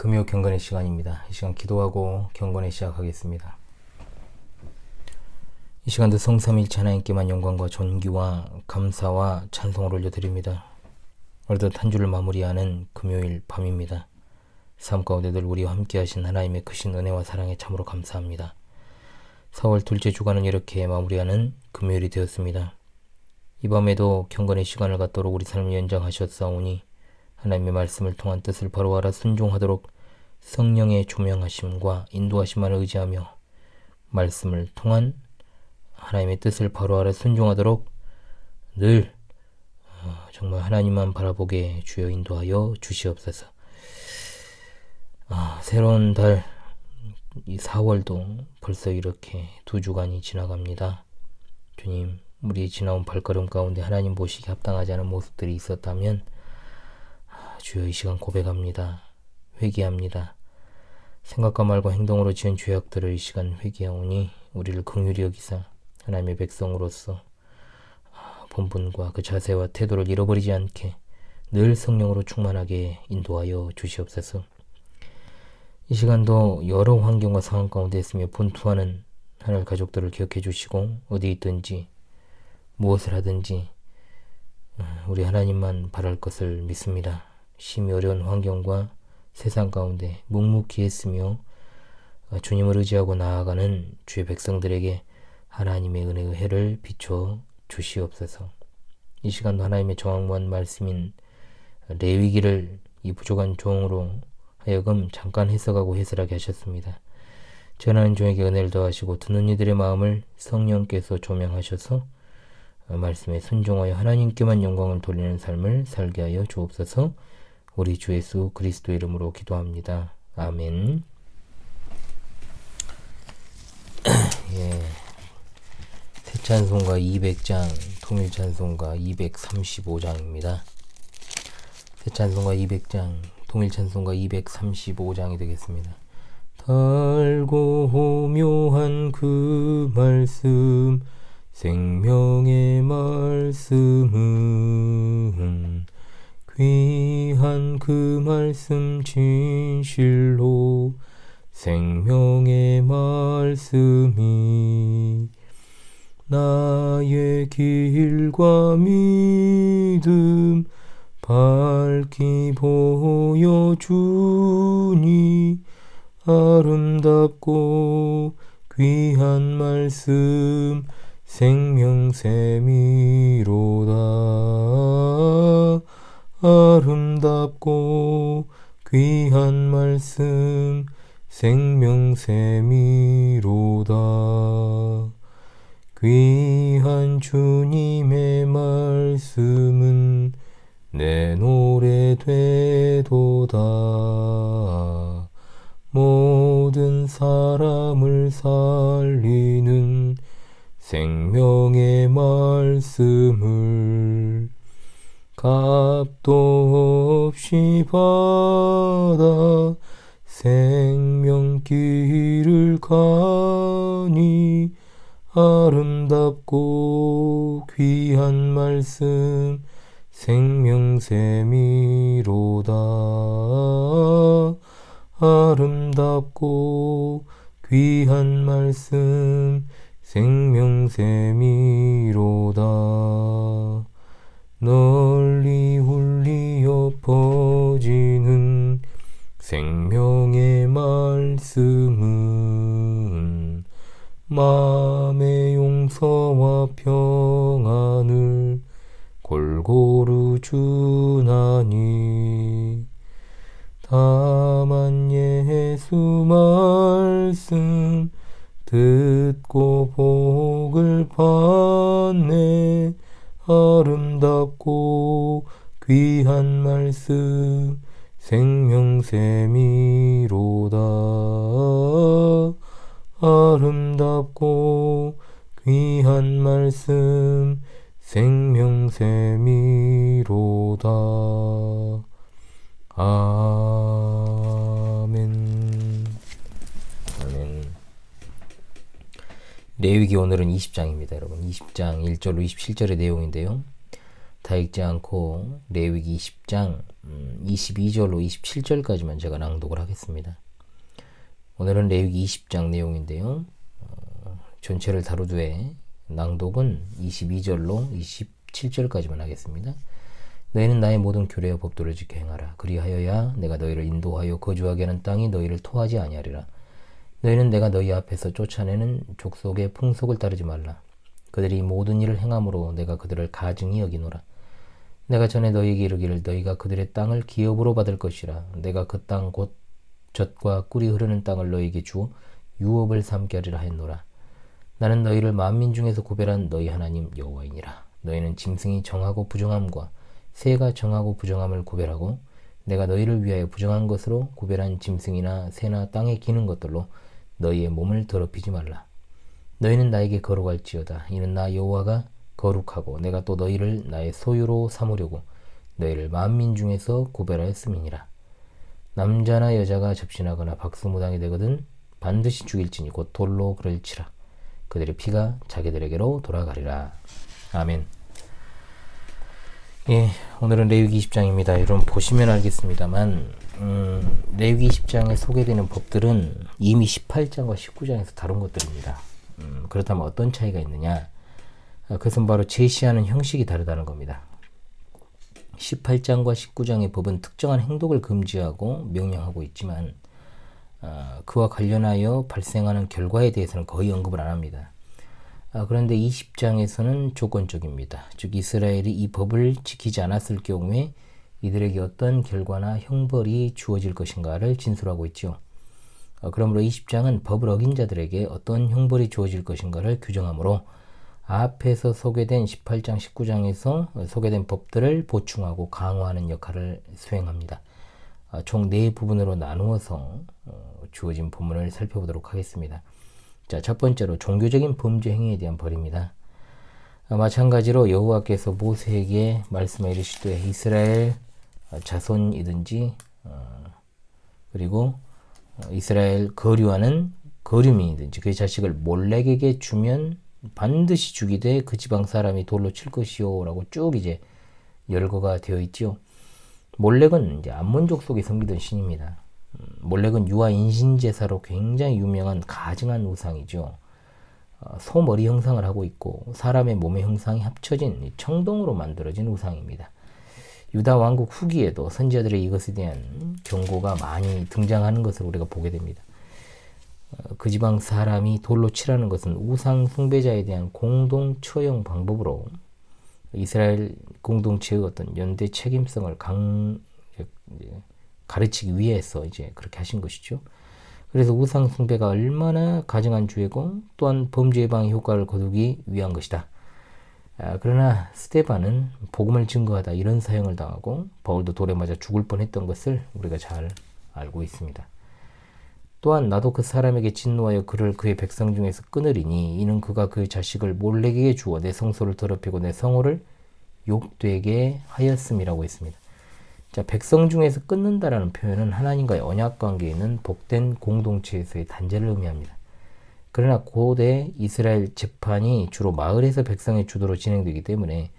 금요 경건의 시간입니다. 이 시간 기도하고 경건에 시작하겠습니다. 이 시간도 성삼일체 하나님께만 영광과 존귀와 감사와 찬송을 올려드립니다. 어느덧 한 주를 마무리하는 금요일 밤입니다. 삶 가운데 늘 우리와 함께 하신 하나님의 크신 은혜와 사랑에 참으로 감사합니다. 4월 둘째 주간은 이렇게 마무리하는 금요일이 되었습니다. 이 밤에도 경건의 시간을 갖도록 우리 삶을 연장하셨사오니 하나님의 말씀을 통한 뜻을 바로 알아 순종하도록 성령의 조명하심과 인도하심만을 의지하며 말씀을 통한 하나님의 뜻을 바로 알아 순종하도록 늘 정말 하나님만 바라보게 주여 인도하여 주시옵소서. 새로운 달, 이 4월도 벌써 이렇게 2주간이 지나갑니다. 주님, 우리의 지나온 발걸음 가운데 하나님 보시기 합당하지 않은 모습들이 있었다면 주여 이 시간 고백합니다. 회개합니다. 생각과 말과 행동으로 지은 죄악들을 이 시간 회개하오니 우리를 긍휼히 여기사 하나님의 백성으로서 본분과 그 자세와 태도를 잃어버리지 않게 늘 성령으로 충만하게 인도하여 주시옵소서. 이 시간도 여러 환경과 상황 가운데 있으며 분투하는 하늘 가족들을 기억해 주시고 어디 있든지 무엇을 하든지 우리 하나님만 바랄 것을 믿습니다. 심히 어려운 환경과 세상 가운데 묵묵히 했으며 주님을 의지하고 나아가는 주의 백성들에게 하나님의 은혜의 해를 비춰 주시옵소서. 이 시간도 하나님의 정확무한 말씀인 레위기를 이 부족한 종으로 하여금 잠깐 해석하고 해설하게 하셨습니다. 전하는 종에게 은혜를 더하시고 듣는 이들의 마음을 성령께서 조명하셔서 말씀에 순종하여 하나님께만 영광을 돌리는 삶을 살게 하여 주옵소서. 우리 주 예수 그리스도 이름으로 기도합니다. 아멘. 새 찬송가 200장, 통일 찬송가 235장입니다. 새 찬송가 200장, 통일 찬송가 235장이 되겠습니다. 달고 묘한 그 말씀, 생명의 말씀은 귀한 그 말씀 진실로 생명의 말씀이 나의 길과 믿음 밝히 보여주니 아름답고 귀한 말씀 생명샘이로다. 아름답고 귀한 말씀 생명샘이로다. 귀한 주님의 말씀은 내 노래 되도다. 모든 사람을 살리는 생명의 말씀을 값도 없이 받아 생명길을 가니 아름답고 귀한 말씀 생명샘이로다. 아름답고 귀한 말씀 생명샘이로다. 널리 울리어 퍼지는 생명의 말씀은 마음의 용서와 평안을 골고루 주나니 다만 예수 말씀 듣고 복을 받네. 아름답고 귀한 말씀 생명샘이로다. 아름답고 귀한 말씀 생명샘이로다. 아멘. 아멘. 레위기 오늘은 20장입니다. 여러분 20장 1절로 27절의 내용인데요. 다 읽지 않고 레위기 20장 22절로 27절까지만 제가 낭독을 하겠습니다. 오늘은 레위기 20장 내용인데요. 전체를 다루되 낭독은 22절로 27절까지만 하겠습니다. 너희는 나의 모든 규례와 법도를 지켜 행하라. 그리하여야 내가 너희를 인도하여 거주하게 하는 땅이 너희를 토하지 아니하리라. 너희는 내가 너희 앞에서 쫓아내는 족속의 풍속을 따르지 말라. 그들이 모든 일을 행함으로 내가 그들을 가증히 여기노라. 내가 전에 너희에게 이르기를 너희가 그들의 땅을 기업으로 받을 것이라. 내가 그 땅 곧 젖과 꿀이 흐르는 땅을 너희에게 주어 유업을 삼게 하리라 했노라. 나는 너희를 만민 중에서 구별한 너희 하나님 여호와이니라. 너희는 짐승이 정하고 부정함과 새가 정하고 부정함을 구별하고 내가 너희를 위하여 부정한 것으로 구별한 짐승이나 새나 땅에 기는 것들로 너희의 몸을 더럽히지 말라. 너희는 나에게 거룩할지어다. 이는 나 여호와가 거룩하고 내가 또 너희를 나의 소유로 삼으려고 너희를 만민 중에서 구별하였음이니라. 남자나 여자가 접신하거나 박수무당이 되거든 반드시 죽일지니 곧 돌로 그를 치라. 그들의 피가 자기들에게로 돌아가리라. 아멘. 예, 오늘은 레위기 20장입니다. 여러분 보시면 알겠습니다만 레위기 20장에 소개되는 법들은 이미 18장과 19장에서 다룬 것들입니다. 그렇다면 어떤 차이가 있느냐? 그것은 바로 제시하는 형식이 다르다는 겁니다. 18장과 19장의 법은 특정한 행동을 금지하고 명령하고 있지만 그와 관련하여 발생하는 결과에 대해서는 거의 언급을 안 합니다. 그런데 20장에서는 조건적입니다. 즉 이스라엘이 이 법을 지키지 않았을 경우에 이들에게 어떤 결과나 형벌이 주어질 것인가를 진술하고 있죠. 그러므로 20장은 법을 어긴 자들에게 어떤 형벌이 주어질 것인가를 규정하므로 앞에서 소개된 18장, 19장에서 소개된 법들을 보충하고 강화하는 역할을 수행합니다. 총 4부분으로 나누어서 주어진 본문을 살펴보도록 하겠습니다. 자, 첫 번째로 종교적인 범죄 행위에 대한 벌입니다. 마찬가지로 여호와께서 모세에게 말씀해 이르시되 이스라엘 자손이든지 그리고 이스라엘 거류하는 거류민이든지 그의 자식을 몰렉에게 주면 반드시 죽이되 그 지방 사람이 돌로 칠 것이요 라고 쭉 이제 열거가 되어 있죠. 몰렉은 이제 암몬족 속에 섬기던 신입니다. 몰렉은 유아 인신제사로 굉장히 유명한 가증한 우상이죠. 소머리 형상을 하고 있고 사람의 몸의 형상이 합쳐진 청동으로 만들어진 우상입니다. 유다 왕국 후기에도 선지자들의 이것에 대한 경고가 많이 등장하는 것을 우리가 보게 됩니다. 그 지방 사람이 돌로 치라는 것은 우상 숭배자에 대한 공동 처형 방법으로 이스라엘 공동체의 어떤 연대 책임성을 가르치기 위해서 이제 그렇게 하신 것이죠. 그래서 우상 숭배가 얼마나 가증한 죄고 또한 범죄 예방의 효과를 거두기 위한 것이다. 그러나 스데반은 복음을 증거하다 이런 사형을 당하고 바울도 돌에 맞아 죽을 뻔했던 것을 우리가 잘 알고 있습니다. 또한 나도 그 사람에게 진노하여 그를 그의 백성 중에서 끊으리니 이는 그가 그의 자식을 몰렉에게 주어 내 성소를 더럽히고 내 성호를 욕되게 하였음이라고 했습니다. 자, 백성 중에서 끊는다라는 표현은 하나님과의 언약 관계에 있는 복된 공동체에서의 단절을 의미합니다. 그러나 고대 이스라엘 재판이 주로 마을에서 백성의 주도로 진행되기 때문에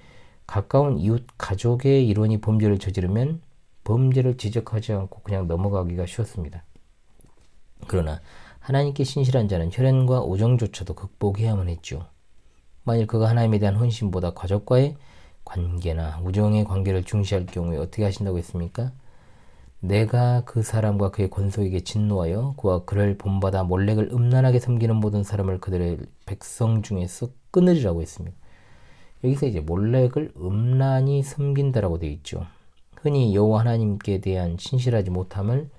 가까운 이웃 가족의 일원이 범죄를 저지르면 범죄를 지적하지 않고 그냥 넘어가기가 쉬웠습니다. 그러나 하나님께 신실한 자는 혈연과 오정조차도 극복해야만 했죠. 만일 그가 하나님에 대한 헌신보다 가족과의 관계나 우정의 관계를 중시할 경우에 어떻게 하신다고 했습니까? 내가 그 사람과 그의 권속에게 진노하여 그와 그를 본받아 몰렉을 음란하게 섬기는 모든 사람을 그들의 백성 중에서 끊으리라고 했습니다. 여기서 이제 몰렉을 음란히 섬긴다라고 되어 있죠. 흔히 여호와 하나님께 대한 신실하지 못함을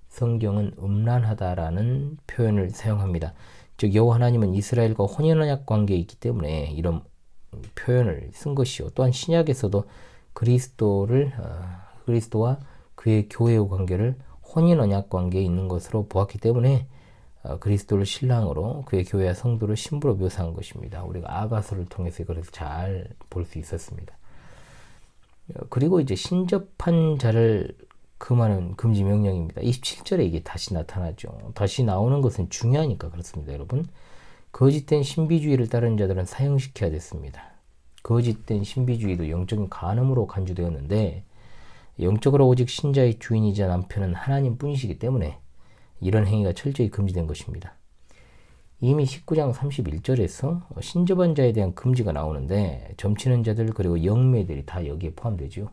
성경은 음란하다라는 표현을 사용합니다. 즉 여호와 하나님은 이스라엘과 혼연언약 관계에 있기 때문에 이런 표현을 쓴 것이요. 또한 신약에서도 그리스도와 그의 교회의 관계를 혼인언약 관계에 있는 것으로 보았기 때문에 그리스도를 신랑으로 그의 교회와 성도를 신부로 묘사한 것입니다. 우리가 아가서를 통해서 이걸 잘 볼 수 있었습니다. 그리고 이제 신접한 자를 금하는 금지 명령입니다. 27절에 이게 다시 나타나죠. 다시 나오는 것은 중요하니까 그렇습니다, 여러분. 거짓된 신비주의를 따르는 자들은 사형시켜야 됐습니다. 거짓된 신비주의도 영적인 간음으로 간주되었는데 영적으로 오직 신자의 주인이자 남편은 하나님 뿐이시기 때문에 이런 행위가 철저히 금지된 것입니다. 이미 19장 31절에서 신접한 자에 대한 금지가 나오는데 점치는 자들 그리고 영매들이 다 여기에 포함되죠.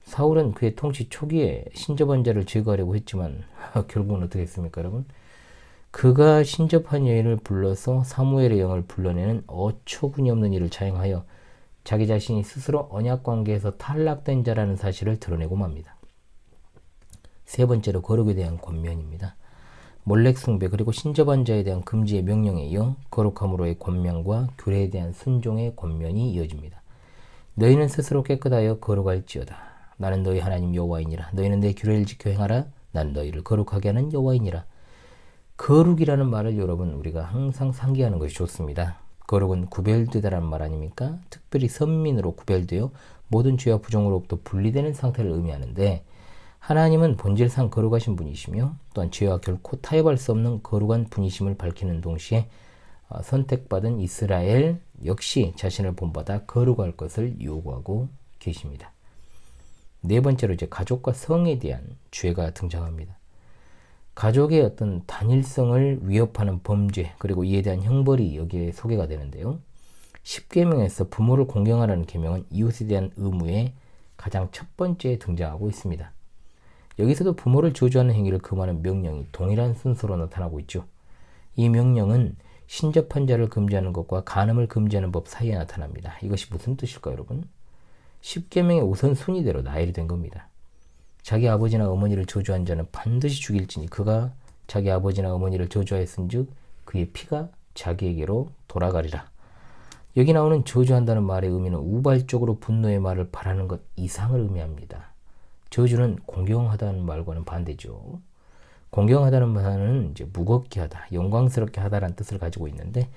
사울은 그의 통치 초기에 신접한 자를 제거하려고 했지만 결국은 어떻게 했습니까, 여러분? 그가 신접한 여인을 불러서 사무엘의 영을 불러내는 어처구니 없는 일을 자행하여 자기 자신이 스스로 언약 관계에서 탈락된 자라는 사실을 드러내고 맙니다. 세 번째로 거룩에 대한 권면입니다. 몰렉 숭배 그리고 신접한 자에 대한 금지의 명령에 이어 거룩함으로의 권면과 규례에 대한 순종의 권면이 이어집니다. 너희는 스스로 깨끗하여 거룩할지어다. 나는 너희 하나님 여호와이니라. 너희는 내 규례를 지켜 행하라. 난 너희를 거룩하게 하는 여호와이니라. 거룩이라는 말을 여러분 우리가 항상 상기하는 것이 좋습니다. 거룩은 구별되다라는 말 아닙니까? 특별히 선민으로 구별되어 모든 죄와 부정으로부터 분리되는 상태를 의미하는데 하나님은 본질상 거룩하신 분이시며 또한 죄와 결코 타협할 수 없는 거룩한 분이심을 밝히는 동시에 선택받은 이스라엘 역시 자신을 본받아 거룩할 것을 요구하고 계십니다. 네 번째로 이제 가족과 성에 대한 죄가 등장합니다. 가족의 어떤 단일성을 위협하는 범죄 그리고 이에 대한 형벌이 여기에 소개가 되는데요. 10계명에서 부모를 공경하라는 계명은 이웃에 대한 의무의 가장 첫 번째에 등장하고 있습니다. 여기서도 부모를 저주하는 행위를 금하는 명령이 동일한 순서로 나타나고 있죠. 이 명령은 신접한 자를 금지하는 것과 간음을 금지하는 법 사이에 나타납니다. 이것이 무슨 뜻일까요, 여러분? 10계명의 우선순위대로 나열된 겁니다. 자기 아버지나 어머니를 저주한 자는 반드시 죽일지니 그가 자기 아버지나 어머니를 저주하였은즉 그의 피가 자기에게로 돌아가리라. 여기 나오는 저주한다는 말의 의미는 우발적으로 분노의 말을 바라는 것 이상을 의미합니다. 저주는 공경하다는 말과는 반대죠. 공경하다는 말은 이제 무겁게 하다, 영광스럽게 하다라는 뜻을 가지고 있는데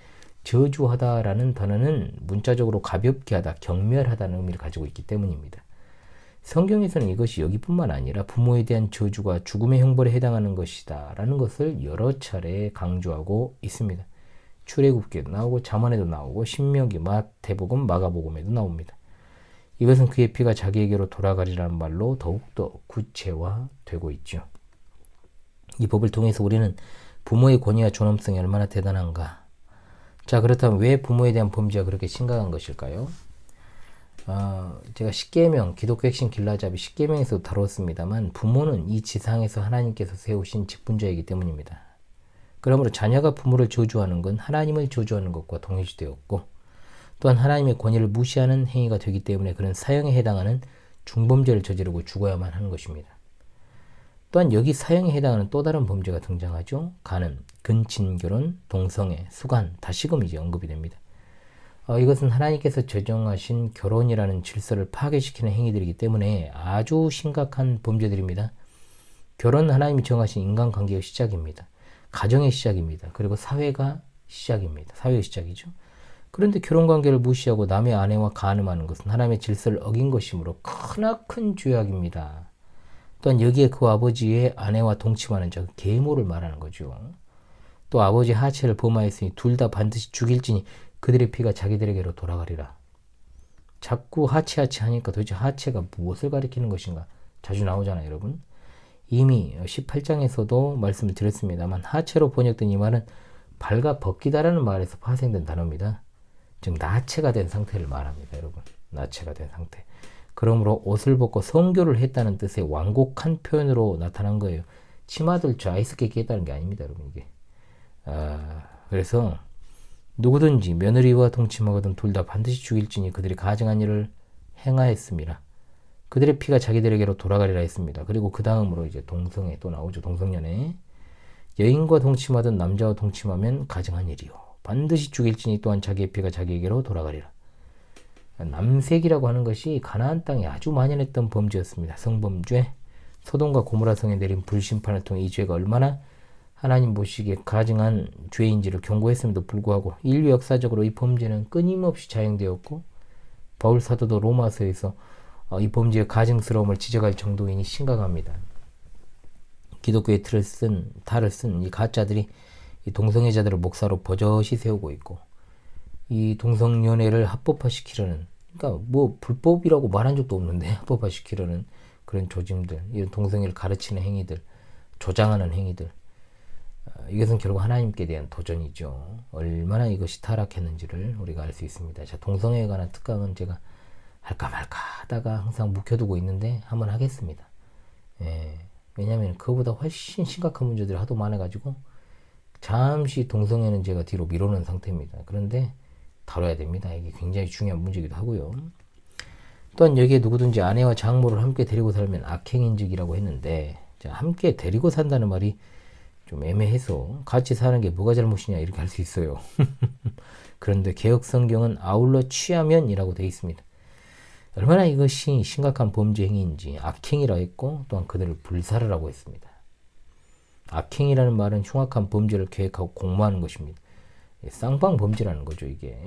저주하다라는 단어는 문자적으로 가볍게 하다, 경멸하다는 의미를 가지고 있기 때문입니다. 성경에서는 이것이 여기뿐만 아니라 부모에 대한 저주가 죽음의 형벌에 해당하는 것이다 라는 것을 여러 차례 강조하고 있습니다. 출애굽기에도 나오고 잠언에도 나오고 신명기, 마태복음, 마가복음에도 나옵니다. 이것은 그의 피가 자기에게로 돌아가리라는 말로 더욱더 구체화되고 있죠. 이 법을 통해서 우리는 부모의 권위와 존엄성이 얼마나 대단한가. 자, 그렇다면 왜 부모에 대한 범죄가 그렇게 심각한 것일까요? 제가 10계명, 기독교 핵심 길라잡이 10계명에서도 다뤘습니다만 부모는 이 지상에서 하나님께서 세우신 직분자이기 때문입니다. 그러므로 자녀가 부모를 저주하는 건 하나님을 저주하는 것과 동일시되었고 또한 하나님의 권위를 무시하는 행위가 되기 때문에 그런 사형에 해당하는 중범죄를 저지르고 죽어야만 하는 것입니다. 또한 여기 사형에 해당하는 또 다른 범죄가 등장하죠. 간음, 근친결혼, 동성애, 수간, 다시금 이제 언급이 됩니다. 이것은 하나님께서 제정하신 결혼이라는 질서를 파괴시키는 행위들이기 때문에 아주 심각한 범죄들입니다. 결혼은 하나님이 정하신 인간관계의 시작입니다. 가정의 시작입니다. 그리고 사회가 시작입니다. 사회의 시작이죠. 그런데 결혼관계를 무시하고 남의 아내와 간음하는 것은 하나님의 질서를 어긴 것이므로 크나큰 죄악입니다. 또한 여기에 그 아버지의 아내와 동침하는 자, 계모를 말하는 거죠. 또 아버지 하체를 범하였으니 둘 다 반드시 죽일지니 그들의 피가 자기들에게로 돌아가리라. 자꾸 하체 하니까 도대체 하체가 무엇을 가리키는 것인가 자주 나오잖아요, 여러분. 이미 18장에서도 말씀을 드렸습니다만 하체로 번역된 이 말은 발가 벗기다라는 말에서 파생된 단어입니다. 즉 나체가 된 상태를 말합니다, 여러분. 나체가 된 상태. 그러므로 옷을 벗고 성교를 했다는 뜻의 완곡한 표현으로 나타난 거예요. 치마들 아이스케이크 했다는 게 아닙니다, 여러분. 이게. 그래서 누구든지 며느리와 동침하거든 둘 다 반드시 죽일지니 그들이 가증한 일을 행하였습니다. 그들의 피가 자기들에게로 돌아가리라 했습니다. 그리고 그 다음으로 이제 동성애 또 나오죠. 동성연애. 여인과 동침하든 남자와 동침하면 가증한 일이요. 반드시 죽일지니 또한 자기의 피가 자기에게로 돌아가리라. 남색이라고 하는 것이 가나안 땅에 아주 만연했던 범죄였습니다. 성범죄. 소돔과 고모라 성에 내린 불심판을 통해 이 죄가 얼마나 하나님 보시기에 가증한 죄인지를 경고했음에도 불구하고 인류 역사적으로 이 범죄는 끊임없이 자행되었고 바울 사도도 로마서에서 이 범죄의 가증스러움을 지적할 정도이니 심각합니다. 기독교의 탈을 쓴 이 가짜들이 이 동성애자들을 목사로 버젓이 세우고 있고 이 동성연애를 합법화시키려는, 그러니까 뭐 불법이라고 말한 적도 없는데 합법화시키려는 그런 조짐들, 이런 동성애를 가르치는 행위들, 조장하는 행위들, 이것은 결국 하나님께 대한 도전이죠. 얼마나 이것이 타락했는지를 우리가 알 수 있습니다. 자, 동성애에 관한 특강은 제가 할까 말까 하다가 항상 묵혀두고 있는데 한번 하겠습니다. 예, 왜냐하면 그거보다 훨씬 심각한 문제들이 하도 많아가지고 잠시 동성애는 제가 뒤로 미루는 상태입니다. 그런데 다뤄야 됩니다. 이게 굉장히 중요한 문제이기도 하고요. 또한 여기에 누구든지 아내와 장모를 함께 데리고 살면 악행인즉이라고 했는데, 자, 함께 데리고 산다는 말이 좀 애매해서 같이 사는 게 뭐가 잘못이냐 이렇게 할 수 있어요. 그런데 개혁 성경은 아울러 취하면이라고 되어 있습니다. 얼마나 이것이 심각한 범죄 행위인지 악행이라 했고, 또한 그들을 불사르라고 했습니다. 악행이라는 말은 흉악한 범죄를 계획하고 공모하는 것입니다. 쌍방 범죄라는 거죠, 이게.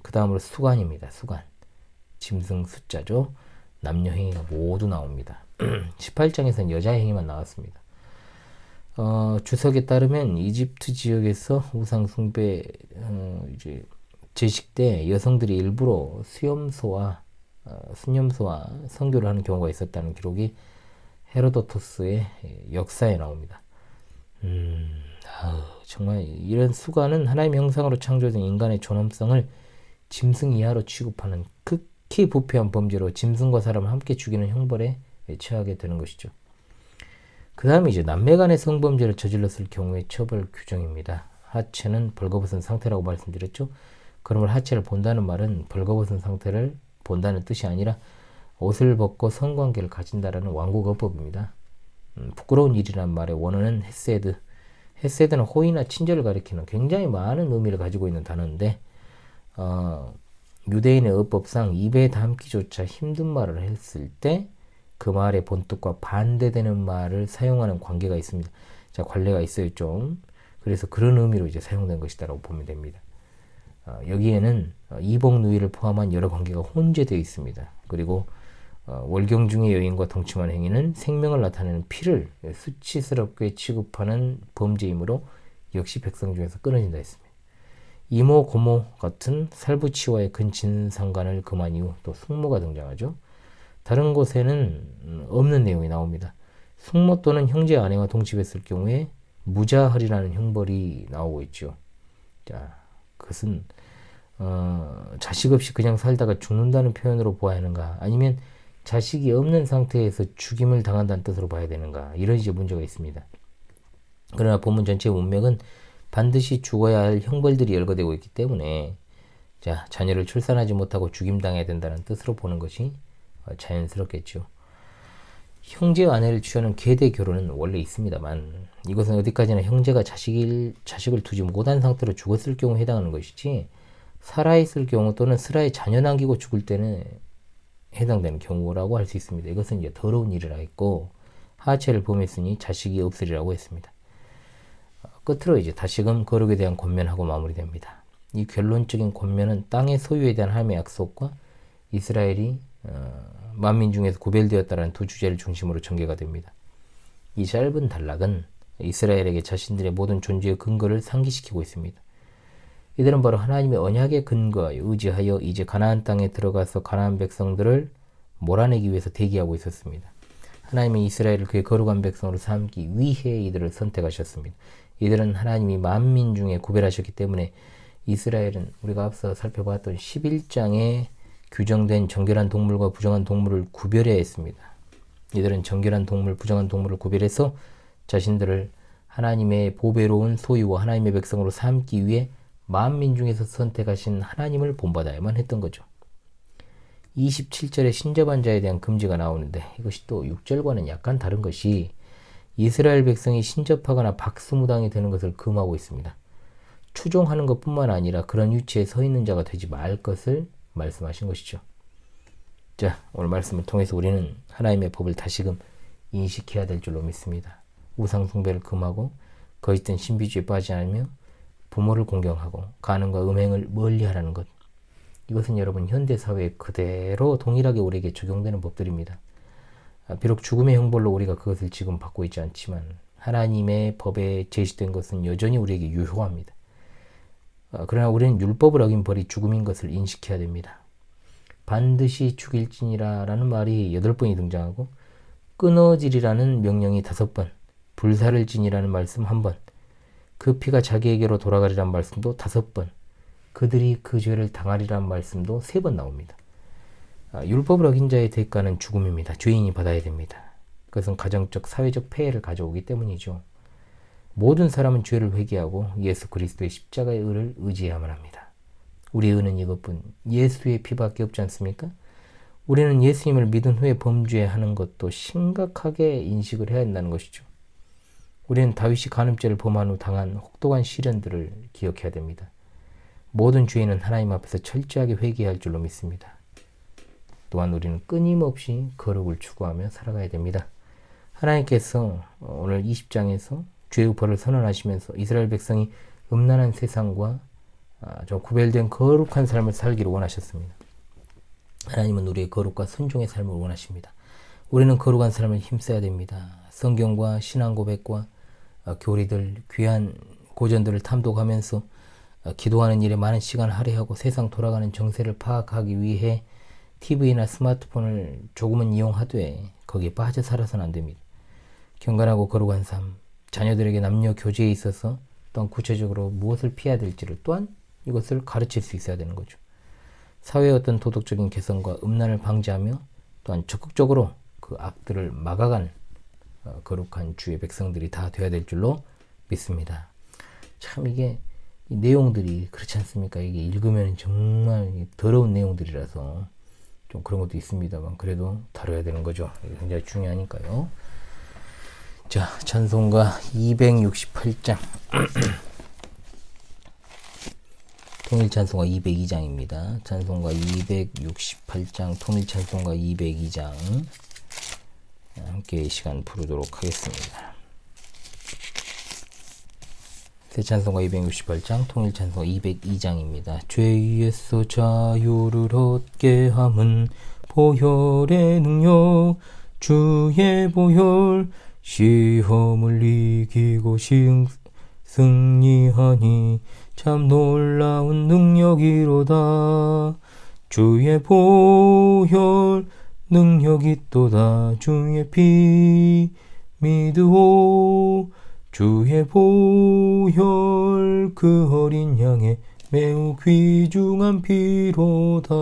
그 다음으로 수간입니다. 수간. 짐승 숫자죠. 남녀 행위가 모두 나옵니다. 18장에서는 여자 행위만 나왔습니다. 주석에 따르면 이집트 지역에서 우상 숭배 이제 제식 때 여성들이 일부러 수염소와 성교를 하는 경우가 있었다는 기록이 헤로도토스의 역사에 나옵니다. 정말 이런 수간은 하나님의 형상으로 창조된 인간의 존엄성을 짐승 이하로 취급하는 극히 부패한 범죄로 짐승과 사람을 함께 죽이는 형벌에 처하게 되는 것이죠. 그 다음에 이제 남매 간의 성범죄를 저질렀을 경우의 처벌 규정입니다. 하체는 벌거벗은 상태라고 말씀드렸죠. 그러면 하체를 본다는 말은 벌거벗은 상태를 본다는 뜻이 아니라 옷을 벗고 성관계를 가진다라는 완고거법입니다. 부끄러운 일이란 말의 원어는 헤세드. 헤세드는 호의나 친절을 가리키는 굉장히 많은 의미를 가지고 있는 단어인데, 유대인의 어법상 입에 담기조차 힘든 말을 했을 때 그 말의 본뜻과 반대되는 말을 사용하는 관계가 있습니다. 자, 관례가 있어요, 좀. 그래서 그런 의미로 이제 사용된 것이다라고 보면 됩니다. 여기에는 이복 누이를 포함한 여러 관계가 혼재되어 있습니다. 그리고 월경 중의 여인과 동침한 행위는 생명을 나타내는 피를 수치스럽게 취급하는 범죄이므로 역시 백성 중에서 끊어진다 했습니다. 이모, 고모 같은 살부치와의 근친상간을 금한 이후 또 숙모가 등장하죠. 다른 곳에는 없는 내용이 나옵니다. 숙모 또는 형제 아내와 동침했을 경우에 무자헐이라는 형벌이 나오고 있죠. 자, 그것은 자식 없이 그냥 살다가 죽는다는 표현으로 보아야 하는가, 아니면 자식이 없는 상태에서 죽임을 당한다는 뜻으로 봐야 되는가, 이런 이제 문제가 있습니다. 그러나 본문 전체의 문맥은 반드시 죽어야 할 형벌들이 열거되고 있기 때문에, 자, 자녀를 출산하지 못하고 죽임당해야 된다는 뜻으로 보는 것이 자연스럽겠죠. 형제와 아내를 취하는 계대 결혼은 원래 있습니다만, 이것은 어디까지나 형제가 자식을 두지 못한 상태로 죽었을 경우 해당하는 것이지, 살아있을 경우 또는 슬하에 자녀 남기고 죽을 때는 해당되는 경우라고 할 수 있습니다. 이것은 이제 더러운 일이라 했고, 하체를 범했으니 자식이 없으리라고 했습니다. 끝으로 이제 다시금 거룩에 대한 권면하고 마무리됩니다. 이 결론적인 권면은 땅의 소유에 대한 하나님의 약속과 이스라엘이 만민 중에서 구별되었다는 두 주제를 중심으로 전개가 됩니다. 이 짧은 단락은 이스라엘에게 자신들의 모든 존재의 근거를 상기시키고 있습니다. 이들은 바로 하나님의 언약에 근거하여 의지하여 이제 가나안 땅에 들어가서 가나안 백성들을 몰아내기 위해서 대기하고 있었습니다. 하나님은 이스라엘을 그의 거룩한 백성으로 삼기 위해 이들을 선택하셨습니다. 이들은 하나님이 만민 중에 구별하셨기 때문에 이스라엘은 우리가 앞서 살펴봤던 11장에 규정된 정결한 동물과 부정한 동물을 구별해야 했습니다. 이들은 정결한 동물, 부정한 동물을 구별해서 자신들을 하나님의 보배로운 소유와 하나님의 백성으로 삼기 위해 만민 중에서 선택하신 하나님을 본받아야만 했던 거죠. 27절에 신접한 자에 대한 금지가 나오는데, 이것이 또 6절과는 약간 다른 것이 이스라엘 백성이 신접하거나 박수무당이 되는 것을 금하고 있습니다. 추종하는 것뿐만 아니라 그런 위치에 서 있는 자가 되지 말 것을 말씀하신 것이죠. 자, 오늘 말씀을 통해서 우리는 하나님의 법을 다시금 인식해야 될 줄로 믿습니다. 우상 숭배를 금하고 거짓된 신비주의에 빠지지 않으며 부모를 공경하고 간음과 음행을 멀리하라는 것. 이것은 여러분 현대사회에 그대로 동일하게 우리에게 적용되는 법들입니다. 비록 죽음의 형벌로 우리가 그것을 지금 받고 있지 않지만 하나님의 법에 제시된 것은 여전히 우리에게 유효합니다. 그러나 우리는 율법을 어긴 벌이 죽음인 것을 인식해야 됩니다. 반드시 죽일지니라 라는 말이 8번이 등장하고 끊어지리라는 명령이 5번, 불사를 지니라는 말씀 1번, 그 피가 자기에게로 돌아가리라는 말씀도 5번, 그들이 그 죄를 당하리라는 말씀도 3번 나옵니다. 율법을 어긴 자의 대가는 죽음입니다. 죄인이 받아야 됩니다. 그것은 가정적, 사회적 폐해를 가져오기 때문이죠. 모든 사람은 죄를 회개하고 예수 그리스도의 십자가의 의를 의지해야만 합니다. 우리의 의는 이것뿐, 예수의 피밖에 없지 않습니까? 우리는 예수님을 믿은 후에 범죄하는 것도 심각하게 인식을 해야 한다는 것이죠. 우리는 다윗이 간음죄를 범한 후 당한 혹독한 시련들을 기억해야 됩니다. 모든 죄인은 하나님 앞에서 철저하게 회개할 줄로 믿습니다. 또한 우리는 끊임없이 거룩을 추구하며 살아가야 됩니다. 하나님께서 오늘 20장에서 죄의 벌을 선언하시면서 이스라엘 백성이 음란한 세상과 좀 구별된 거룩한 삶을 살기를 원하셨습니다. 하나님은 우리의 거룩과 순종의 삶을 원하십니다. 우리는 거룩한 삶을 힘써야 됩니다. 성경과 신앙 고백과 교리들, 귀한 고전들을 탐독하면서 기도하는 일에 많은 시간을 할애하고 세상 돌아가는 정세를 파악하기 위해 TV나 스마트폰을 조금은 이용하되 거기에 빠져 살아서는 안 됩니다. 경건하고 거룩한 삶, 자녀들에게 남녀 교제에 있어서 또한 구체적으로 무엇을 피해야 될지를 또한 이것을 가르칠 수 있어야 되는 거죠. 사회의 어떤 도덕적인 개선과 음란을 방지하며 또한 적극적으로 그 악들을 막아가는 거룩한 주의 백성들이 다 되어야 될 줄로 믿습니다. 참 이게 이 내용들이 그렇지 않습니까? 이게 읽으면 정말 더러운 내용들이라서 좀 그런 것도 있습니다만 그래도 다뤄야 되는 거죠. 이게 굉장히 중요하니까요. 자, 찬송가 268장 통일찬송가 202장입니다. 찬송가 268장 통일찬송가 202장 함께 이 시간 부르도록 하겠습니다. 새찬송가 268장 통일찬송가 202장입니다. 죄에서 자유를 얻게 함은 보혈의 능력 주의 보혈 시험을 이기고 승리하니 참 놀라운 능력이로다. 주의 보혈 능력이 또다. 주의 피 믿으오. 주의 보혈 그 어린 양의 매우 귀중한 피로다.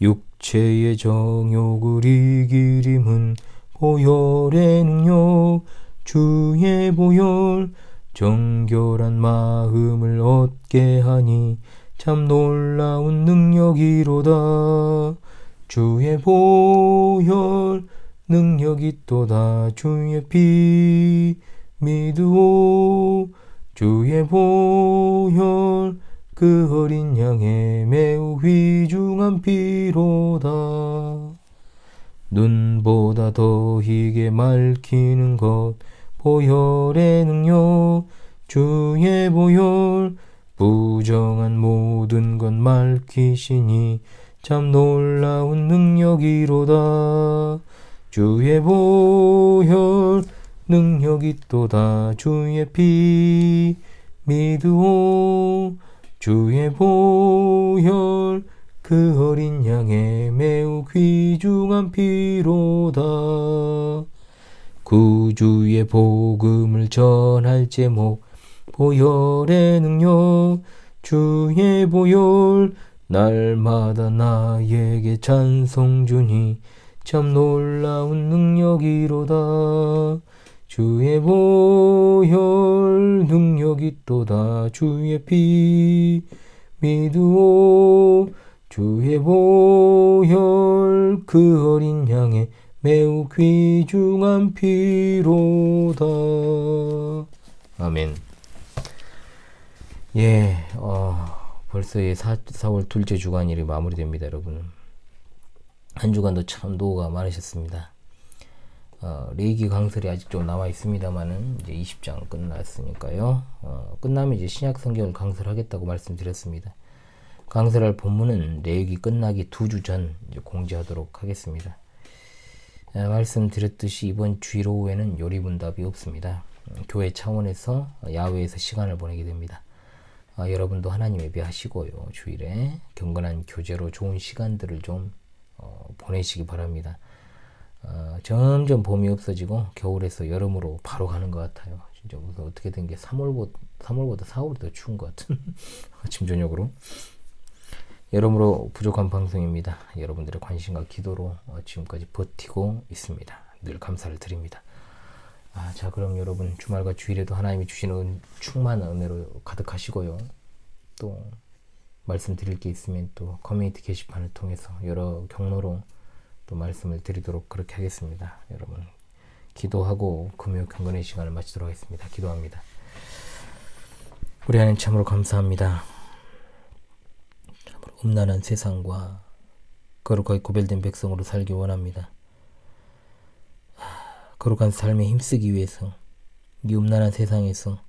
육체의 정욕을 이기림은 보혈의 능력 주의 보혈 정결한 마음을 얻게 하니 참 놀라운 능력이로다. 주의 보혈 능력이 또다. 주의 피 믿으오. 주의 보혈 그 어린 양의 매우 귀중한 피로다. 눈보다 더 희게 맑히는 것 보혈의 능력 주의 보혈 부정한 모든 것 맑히시니 참 놀라운 능력이로다. 주의 보혈 능력이 또다. 주의 피 믿으오. 주의 보혈 그 어린 양의 매우 귀중한 피로다. 구주의 복음을 전할 제목 보혈의 능력 주의 보혈 날마다 나에게 찬송 주니 참 놀라운 능력이로다. 주의 보혈 능력이 또다. 주의 피 믿으오. 주의 보혈 그 어린 양의 매우 귀중한 피로다. 아멘. 예, 벌써 4월 둘째 주간일이 마무리됩니다, 여러분. 한 주간도 참 노고가 많으셨습니다. 레이기 강설이 아직 좀 남아 있습니다만은 이제 20장 끝났으니까요. 끝나면 이제 신약 성경을 강설하겠다고 말씀드렸습니다. 강설할 본문은 레이기 끝나기 2주 전 이제 공지하도록 하겠습니다. 말씀드렸듯이 이번 주일 오후에는 요리분답이 없습니다. 교회 차원에서 야외에서 시간을 보내게 됩니다. 여러분도 하나님 예배하시고요. 주일에 경건한 교제로 좋은 시간들을 좀 보내시기 바랍니다. 점점 봄이 없어지고 겨울에서 여름으로 바로 가는 것 같아요. 진짜 무슨 어떻게 된 게 3월보다 4월이 더 추운 것 같은 아침 저녁으로. 여러모로 부족한 방송입니다. 여러분들의 관심과 기도로 지금까지 버티고 있습니다. 늘 감사를 드립니다. 자, 그럼 여러분 주말과 주일에도 하나님이 주시는 충만한 은혜로 가득하시고요. 또 말씀드릴 게 있으면 또 커뮤니티 게시판을 통해서 여러 경로로 또 말씀을 드리도록 그렇게 하겠습니다. 여러분 기도하고 금요 경건의 시간을 마치도록 하겠습니다. 기도합니다. 우리 하나님 참으로 감사합니다. 참으로 음란한 세상과 거룩하게 구별된 백성으로 살기 원합니다. 거룩한 삶에 힘쓰기 위해서 이 음란한 세상에서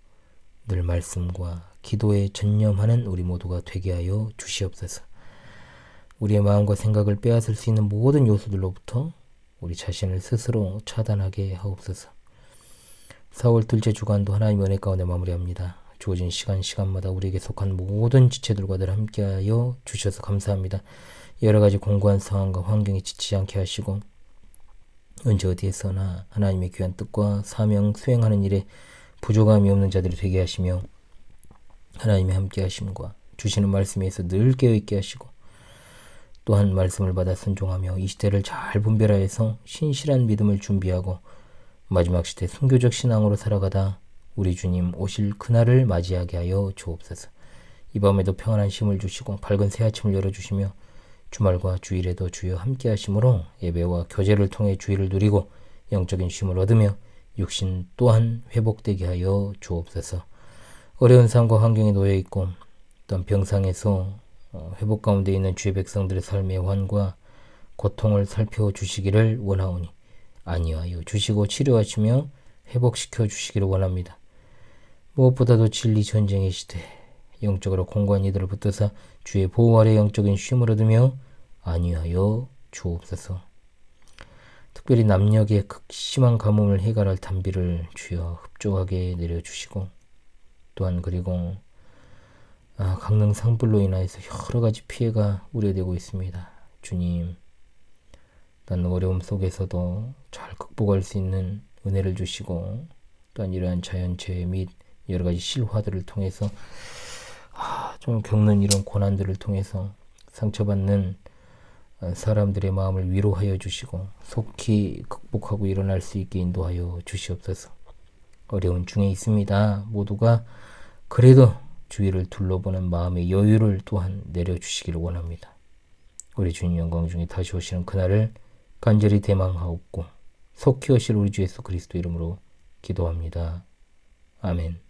늘 말씀과 기도에 전념하는 우리 모두가 되게 하여 주시옵소서. 우리의 마음과 생각을 빼앗을 수 있는 모든 요소들로부터 우리 자신을 스스로 차단하게 하옵소서. 4월 둘째 주간도 하나님의 은혜 가운데 마무리합니다. 주어진 시간마다 우리에게 속한 모든 지체들과 늘 함께하여 주셔서 감사합니다. 여러 가지 공고한 상황과 환경에 지치지 않게 하시고 언제 어디에서나 하나님의 귀한 뜻과 사명 수행하는 일에 부족함이 없는 자들이 되게 하시며 하나님의 함께 하심과 주시는 말씀에서 늘 깨어있게 하시고 또한 말씀을 받아 순종하며 이 시대를 잘 분별하여서 신실한 믿음을 준비하고 마지막 시대 순교적 신앙으로 살아가다 우리 주님 오실 그날을 맞이하게 하여 주옵소서. 이 밤에도 평안한 쉼을 주시고 밝은 새 아침을 열어주시며 주말과 주일에도 주여 함께 하심으로 예배와 교제를 통해 주의를 누리고 영적인 쉼을 얻으며 육신 또한 회복되게 하여 주옵소서. 어려운 상황과 환경에 놓여있고 또한 병상에서 회복 가운데 있는 주의 백성들의 삶의 환과 고통을 살펴주시기를 원하오니 안위하여 주시고 치료하시며 회복시켜 주시기를 원합니다. 무엇보다도 진리 전쟁의 시대 영적으로 공고한 이들을 붙드사 주의 보호 아래 영적인 쉼을 얻으며 안위하여 주옵소서. 특별히 남녀의 극심한 가뭄을 해결할 단비를 주여 흡족하게 내려주시고 또한 그리고 강릉 산불로 인하여서 여러 가지 피해가 우려되고 있습니다. 주님, 난 어려움 속에서도 잘 극복할 수 있는 은혜를 주시고 또한 이러한 자연재해 및 여러 가지 실화들을 통해서 좀 겪는 이런 고난들을 통해서 상처받는 사람들의 마음을 위로하여 주시고 속히 극복하고 일어날 수 있게 인도하여 주시옵소서. 어려운 중에 있습니다. 모두가 그래도 주위를 둘러보는 마음의 여유를 또한 내려주시기를 원합니다. 우리 주님 영광 중에 다시 오시는 그날을 간절히 대망하옵고 속히 오실 우리 주 예수 그리스도 이름으로 기도합니다. 아멘.